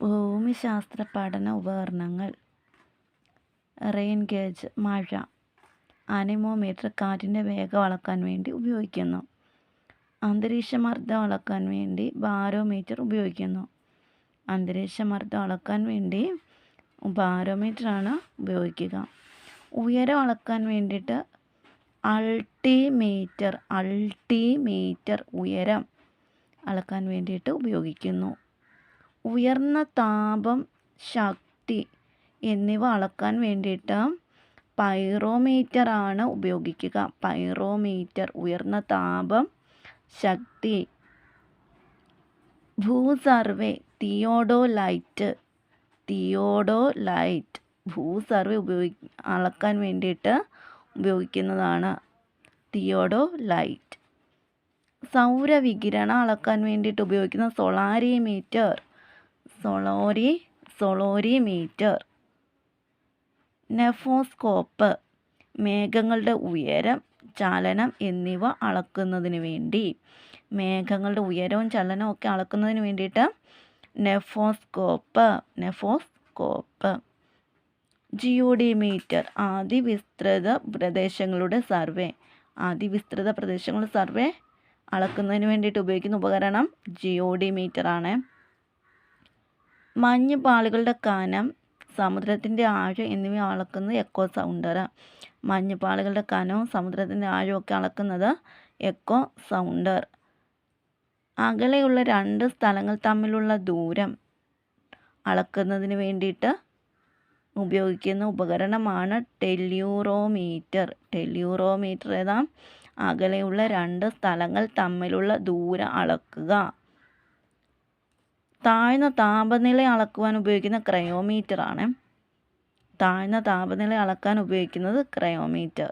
ഭൂമിശാസ്ത്ര പഠന ഉപകരണങ്ങൾ. Rain gauge മഴ. അനിമോമീറ്റർ കാറ്റിൻ്റെ വേഗം അളക്കാൻ വേണ്ടി ഉപയോഗിക്കുന്നു. അന്തരീക്ഷമർദ്ദം അളക്കാൻ വേണ്ടി ബാരോമീറ്റർ ഉപയോഗിക്കുന്നു. അന്തരീക്ഷമർദ്ദം അളക്കാൻ വേണ്ടി ബാരോമീറ്ററാണ് ഉപയോഗിക്കുക. ഉയരം അളക്കാൻ വേണ്ടിയിട്ട് അൾട്ടിമീറ്റർ ഉയരം അളക്കാൻ വേണ്ടിയിട്ട് ഉപയോഗിക്കുന്നു. ഉയർന്ന താപം, ശക്തി എന്നിവ അളക്കാൻ വേണ്ടിയിട്ട് പൈറോമീറ്റർ ആണ് ഉപയോഗിക്കുക. പൈറോമീറ്റർ, ഉയർന്ന താപം, ശക്തി. ഭൂസർവേ, തിയോഡോലൈറ്റ് ഭൂസർവേ അളക്കാൻ വേണ്ടിയിട്ട് ഉപയോഗിക്കുന്നതാണ് തിയോഡോലൈറ്റ്. സൗരവികിരണം അളക്കാൻ വേണ്ടിയിട്ട് ഉപയോഗിക്കുന്ന സോളോരിമീറ്റർ. നെഫോസ്കോപ്പ്, മേഘങ്ങളുടെ ഉയരം, ചലനം എന്നിവ അളക്കുന്നതിന് വേണ്ടി, മേഘങ്ങളുടെ ഉയരവും ചലനവും ഒക്കെ അളക്കുന്നതിന് വേണ്ടിയിട്ട് നെഫോസ്കോപ്പ്. ജിയോഡിമീറ്റർ, അതിവിസ്തൃത പ്രദേശങ്ങളുടെ സർവേ അളക്കുന്നതിന് വേണ്ടിയിട്ട് ഉപയോഗിക്കുന്ന ഉപകരണം ജിയോഡിമീറ്റർ ആണ്. മഞ്ഞുപാളികളുടെ കനം, സമുദ്രത്തിൻ്റെ ആഴം എന്നിവ അളക്കുന്നത് എക്കോ സൗണ്ടർ. മഞ്ഞുപാളികളുടെ കനവും സമുദ്രത്തിൻ്റെ ആഴവും ഒക്കെ അളക്കുന്നത് എക്കോ സൗണ്ടർ. അകലെയുള്ള രണ്ട് സ്ഥലങ്ങൾ തമ്മിലുള്ള ദൂരം അളക്കുന്നതിന് വേണ്ടിയിട്ട് ഉപയോഗിക്കുന്ന ഉപകരണമാണ് ടെല്യൂറോമീറ്റർ. ഏതാ? അകലെയുള്ള രണ്ട് സ്ഥലങ്ങൾ തമ്മിലുള്ള ദൂരം അളക്കുക. താഴ്ന്ന താപനില അളക്കുവാൻ ഉപയോഗിക്കുന്ന ക്രയോമീറ്റർ ആണ്. താഴ്ന്ന താപനില അളക്കാൻ ഉപയോഗിക്കുന്നത് ക്രയോമീറ്റർ.